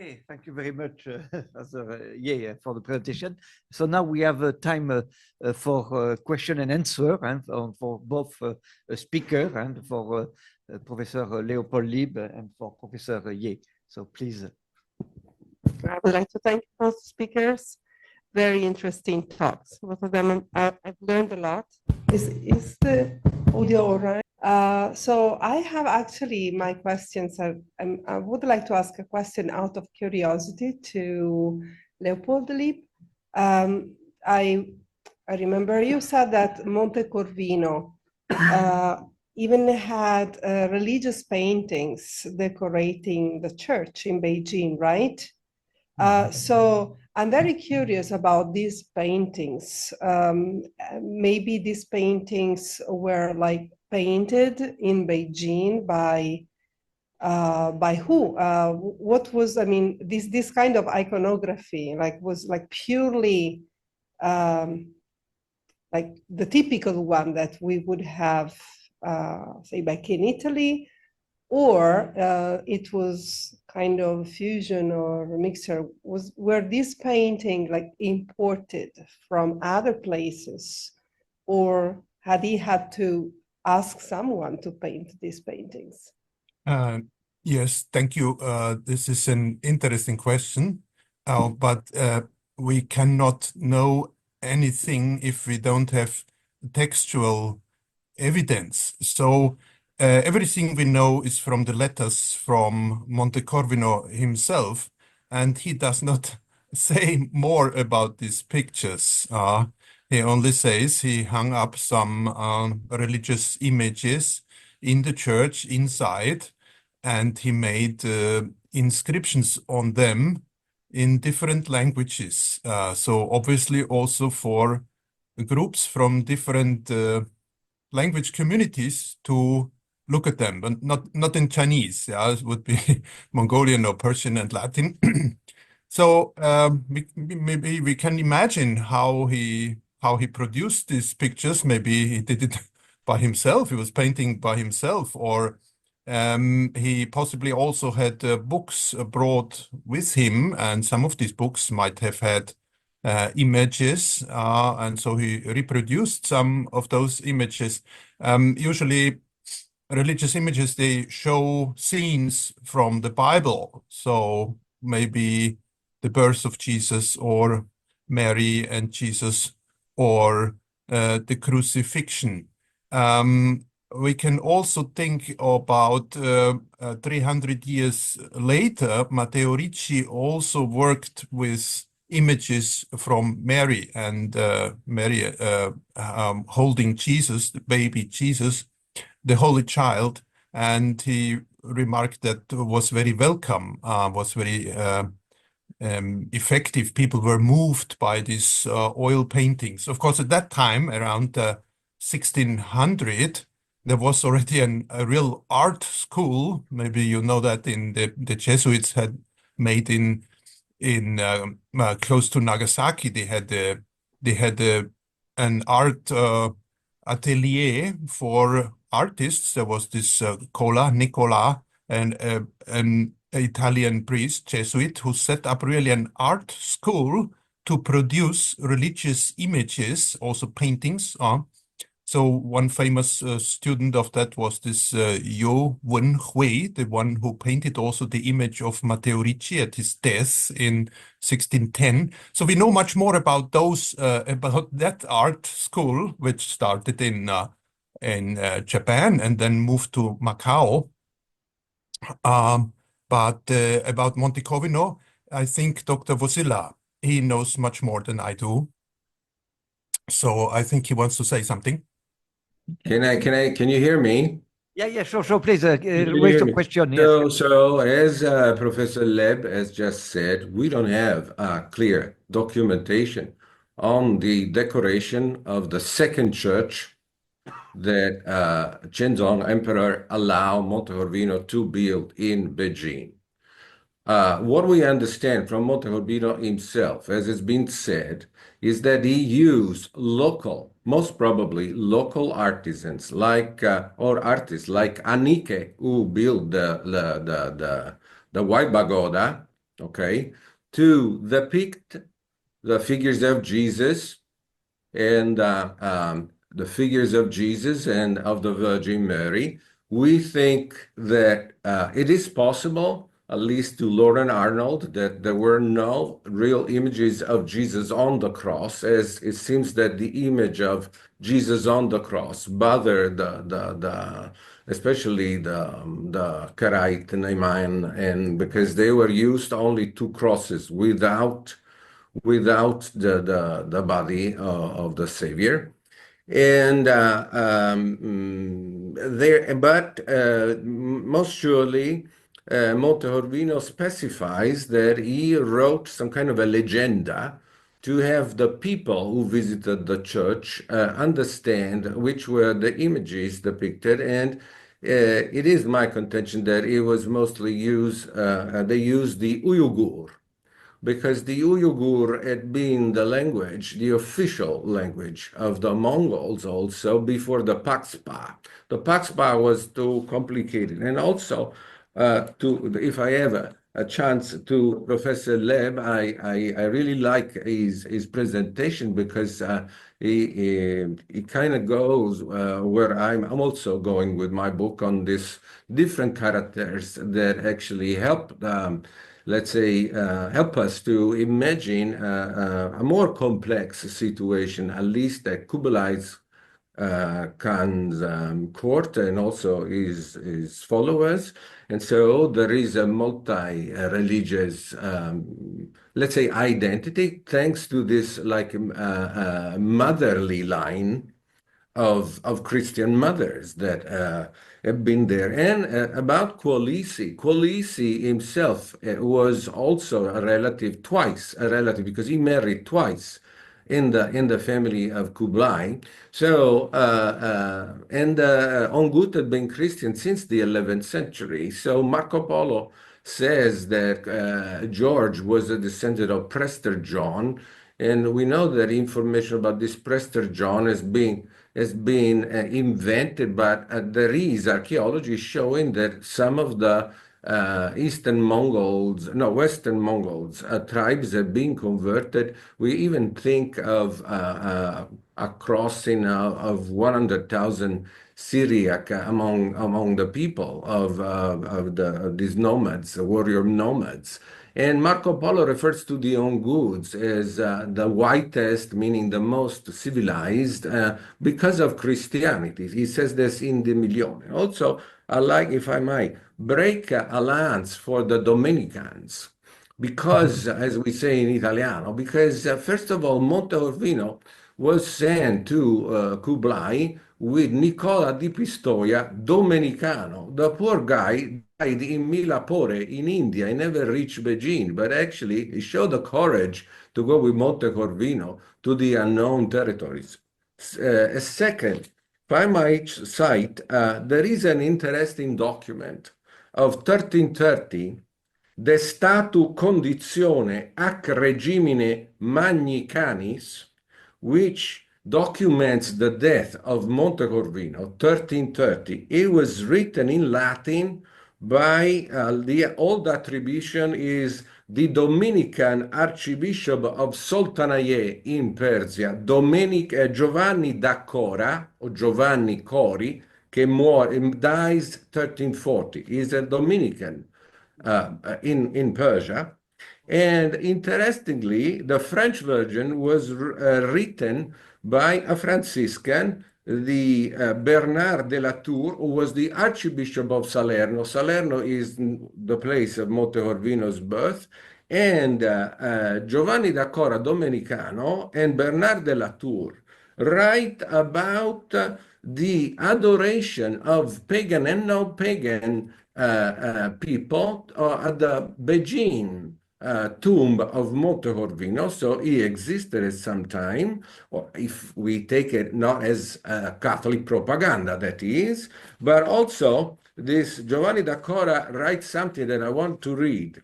Okay, thank you very much, Father Ye, for the presentation. So now we have time for question and answer, and for both speaker and for Professor Leopold Leeb and for Professor Ye. So please. I would like to thank both speakers. Very interesting talks. Both of them, I've learned a lot. Is the audio all right? So I have actually my questions. I would like to ask a question out of curiosity to Leopold Leeb. I remember you said that Monte Corvino even had religious paintings decorating the church in Beijing, right? So I'm very curious about these paintings. Maybe these paintings were like painted in Beijing by who? What was, I mean, this kind of iconography was like purely like the typical one that we would have, say, back in Italy, or it was kind of fusion or mixture. Were these painting like imported from other places, or had he had to ask someone to paint these paintings? Yes, thank you. This is an interesting question, but we cannot know anything if we don't have textual evidence. So everything we know is from the letters from Monte Corvino himself, and he does not say more about these pictures. He only says he hung up some religious images in the church inside, and he made inscriptions on them in different languages. So obviously also for groups from different language communities to look at them, but not in Chinese. Yeah, it would be Mongolian or Persian and Latin. So maybe we can imagine how he produced these pictures. Maybe he did it by himself. He was painting by himself, or he possibly also had books brought with him, and some of these books might have had images, and so he reproduced some of those images. Usually religious images, they show scenes from the Bible, so maybe the birth of Jesus, or Mary and Jesus, or the crucifixion. We can also think about 300 years later, Matteo Ricci also worked with images from Mary, and Mary holding Jesus, the baby Jesus, the Holy Child, and he remarked that was very welcome, was very effective. People were moved by these oil paintings. Of course, at that time, around 1600, there was already a real art school. Maybe you know that the Jesuits had made in close to Nagasaki. They had an art atelier for artists. There was this Nicola, and an Italian priest, Jesuit, who set up really an art school to produce religious images, also paintings. So one famous student of that was this Yo Wen-hui, the one who painted also the image of Matteo Ricci at his death in 1610. So we know much more about those about that art school, which started in Japan and then moved to Macau. But about Monte Corvino, I think Dr. Vosilla, he knows much more than I do. So I think he wants to say something. Can you hear me? Yeah, sure. Please raise hear your me? question. Yes. So as Professor Leeb has just said, we don't have clear documentation on the decoration of the second church that Shenzong Emperor allowed Monte Corvino to build in Beijing. What we understand from Monte Corvino himself, as has been said, is that he used local, most probably local artisans or artists like Anike, who built the White Pagoda, okay, to depict the figures of Jesus and the figures of Jesus and of the Virgin Mary. We think that it is possible, at least to Lauren Arnold, that there were no real images of Jesus on the cross, as it seems that the image of Jesus on the cross bothered especially the Karaite, Naaman, and because they were used only two crosses without the body of the Savior. And most surely, Montecorvino specifies that he wrote some kind of a legenda to have the people who visited the church understand which were the images depicted. And it is my contention that it was mostly they used the Uyghur, because the Uyghur had been the language, the official language of the Mongols also before the Pakspa. The Pakspa was too complicated. And also, if I have a chance to Professor Leeb, I really like his presentation because he kind of goes where I'm also going with my book on this different characters that actually help let's say, help us to imagine a more complex situation, at least at Kublai Khan's court and also his followers. And so there is a multi-religious, let's say, identity, thanks to this like motherly line of Christian mothers that have been there. And about Qualisi himself was also a relative because he married twice in the family of Kublai. So Ongut had been Christian since the 11th century. So Marco Polo says that George was a descendant of Prester John, and we know that information about this Prester John has been invented, but there is archaeology showing that some of the Western Mongols tribes have been converted. We even think of a crossing of 100,000 Syriac among the people of these nomads, warrior nomads. And Marco Polo refers to the Onguds as the whitest, meaning the most civilized, because of Christianity. He says this in the Milione. Also, I like, if I might, break a lance for the Dominicans, because, as we say in Italiano, because first of all, Montecorvino was sent to Kublai with Nicola di Pistoia, Domenicano. The poor guy died in Milapore in India. He never reached Beijing, but actually he showed the courage to go with Montecorvino to the unknown territories. A second, if I might cite, there is an interesting document of 1330, De statu condizione ac regimine magni canis, which documents the death of Montecorvino, 1330. It was written in Latin by the old attribution is the Dominican Archbishop of Sultanayeh in Persia, Giovanni da Cora, or Giovanni Cori, che dies 1340. He's a Dominican in Persia. And interestingly, the French version was written by a Franciscan, the Bernard de la Tour, who was the Archbishop of Salerno. Salerno is the place of Montecorvino's birth. And Giovanni da Cora Domenicano and Bernard de la Tour write about the adoration of pagan and non-pagan people at the Beijing tomb of Montecorvino. So he existed at some time, or if we take it not as Catholic propaganda, that is, but also this Giovanni da Cora writes something that I want to read.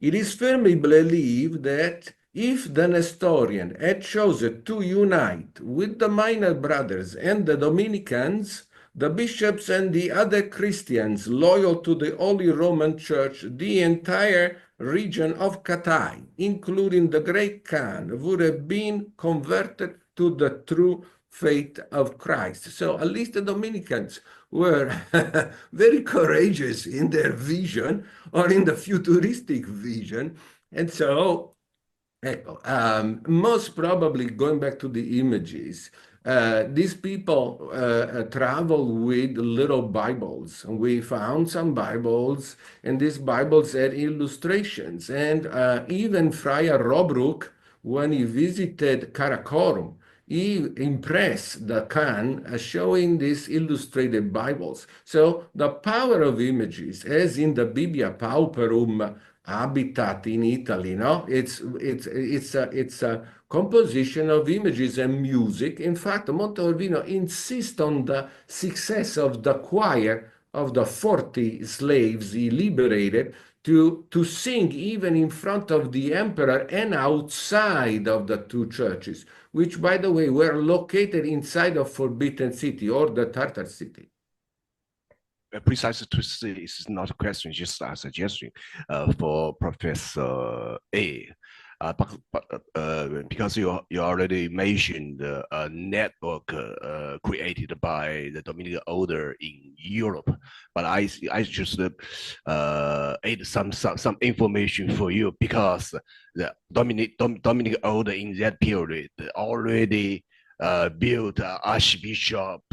It is firmly believed that if the Nestorian had chosen to unite with the minor brothers and the Dominicans, the bishops and the other Christians loyal to the Holy Roman Church, the entire region of Katai, including the great Khan, would have been converted to the true faith of Christ. So at least the Dominicans were very courageous in their vision or in the futuristic vision. And so most probably, going back to the images, these people travel with little Bibles. We found some Bibles, and these Bibles had illustrations. And even Friar Robruch, when he visited Karakorum, he impressed the Khan showing these illustrated Bibles. So the power of images, as in the Biblia Pauperum habitat in Italy, no? It's a composition of images and music. In fact, Monte Urbino insists on the success of the choir of the 40 slaves he liberated to sing even in front of the emperor and outside of the two churches, which, by the way, were located inside of Forbidden City or the Tartar city. Precisely to say, it's not a question, just a suggestion for Professor A. Because you already mentioned a network created by the Dominican Order in Europe, but I just add some information for you, because the Dominican Order in that period already built Archbishop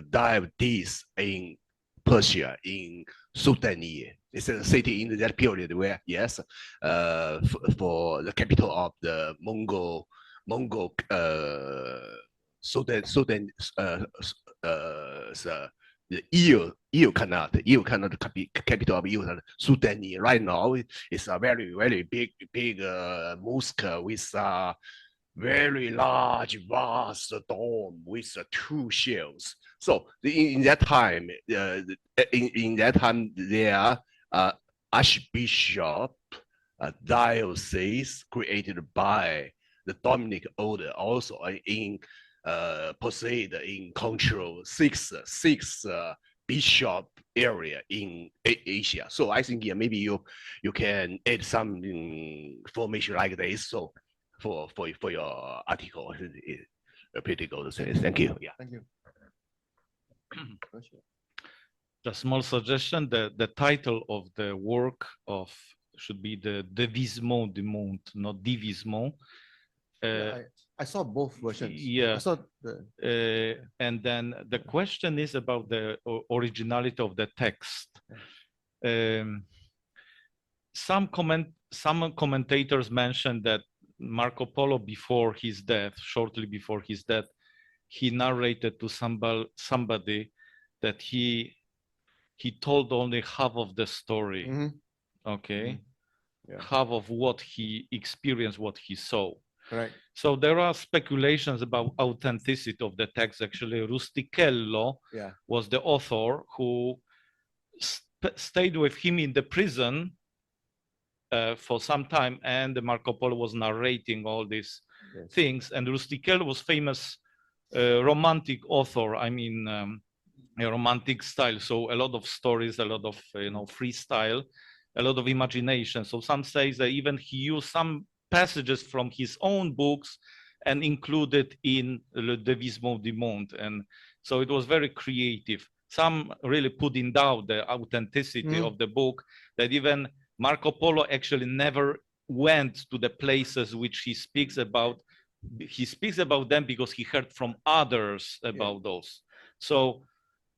Dives in Persia, in Sultania. It's a city in that period where, yes, for the capital of the Mongol Sultan, the Eel Khanate, the capital of Eel Khanate, Sultania. Right now, it's a very big mosque with a very large, vast dome with two shells. So in that time, there Archbishop diocese created by the Dominican Order also possessed in control six bishop area in Asia. So I think, yeah, maybe you can add some information like this. So for your article, pretty good. Thank you. Yeah. Thank you. A small suggestion: the title of the work should be the Dévisement du Monde, not Divisement. I saw both versions. Yeah. I saw and then the question is about the originality of the text. Some commentators mentioned that Marco Polo, before his death, shortly before his death, he narrated to somebody that he told only half of the story. Mm-hmm. Okay. Mm-hmm. Yeah. Half of what he experienced, what he saw. Right. So there are speculations about authenticity of the text. Actually, Rustichello was the author who stayed with him in the prison for some time, and Marco Polo was narrating all these things. And Rustichello was famous romantic author. I mean, a romantic style. So a lot of stories, a lot of freestyle, a lot of imagination. So some say that even he used some passages from his own books and included in Le Dévisement du Monde. And so it was very creative. Some really put in doubt the authenticity of the book, that even Marco Polo actually never went to the places which he speaks about. He speaks about them because he heard from others about those. So,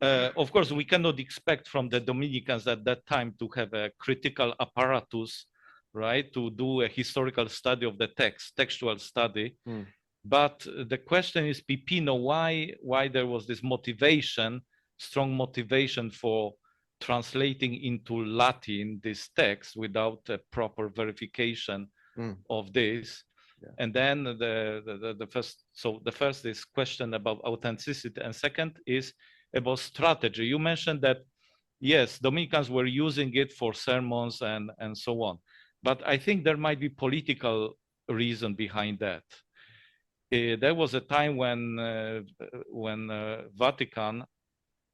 of course, we cannot expect from the Dominicans at that time to have a critical apparatus, right, to do a historical study of the text, textual study. But the question is, Pipino, why there was this motivation, strong motivation for translating into Latin this text without a proper verification of this? And then the first is question about authenticity, and second is about strategy. You mentioned that, yes, Dominicans were using it for sermons and so on, but I think there might be political reason behind that. There was a time when Vatican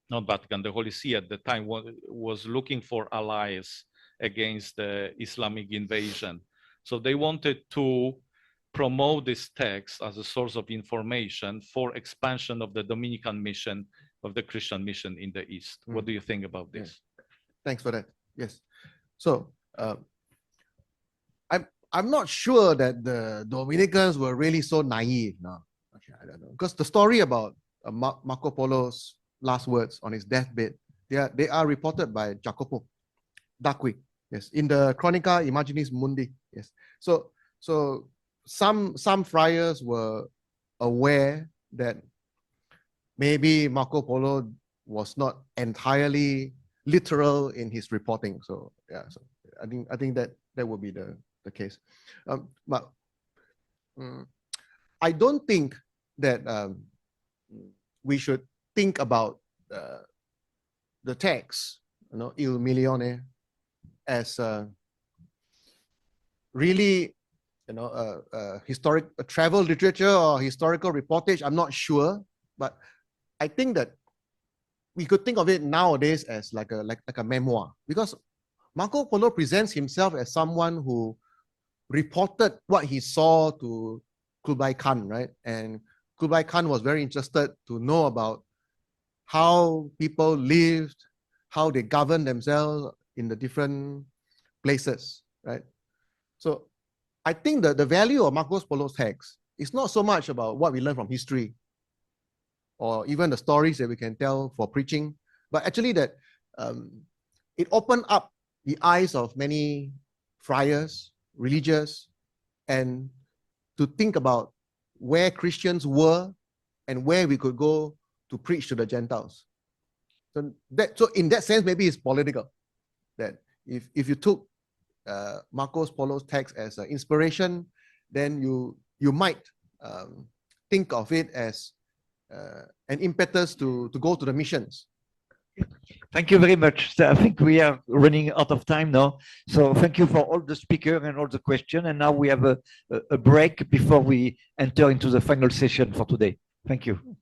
not Vatican, the Holy See at the time was looking for allies against the Islamic invasion. So they wanted to promote this text as a source of information for expansion of the Dominican mission, of the Christian mission in the East. What do you think about this? Thanks for that. Yes. So I'm not sure that the Dominicans were really so naive. No, okay, I don't know, because the story about Marco Polo's last words on his deathbed, they are reported by Jacopo d'Acqui. Yes, in the Chronica Imaginis Mundi. Yes. So some friars were aware that maybe Marco Polo was not entirely literal in his reporting. So yeah, so I think that would be the case. But I don't think that we should think about the text, Il Milione, as really, a travel literature or historical reportage. I'm not sure, but I think that we could think of it nowadays as like a memoir, because Marco Polo presents himself as someone who reported what he saw to Kublai Khan, right? And Kublai Khan was very interested to know about how people lived, how they governed themselves in the different places, right? So I think that the value of Marco Polo's text is not so much about what we learn from history or even the stories that we can tell for preaching, but actually that it opened up the eyes of many friars, religious, and to think about where Christians were and where we could go to preach to the Gentiles. So in that sense, maybe it's political, that if you took Marco Polo's text as an inspiration, then you might think of it as an impetus to go to the missions. Thank you very much. So I think we are running out of time now. So thank you for all the speakers and all the questions. And now we have a break before we enter into the final session for today. Thank you.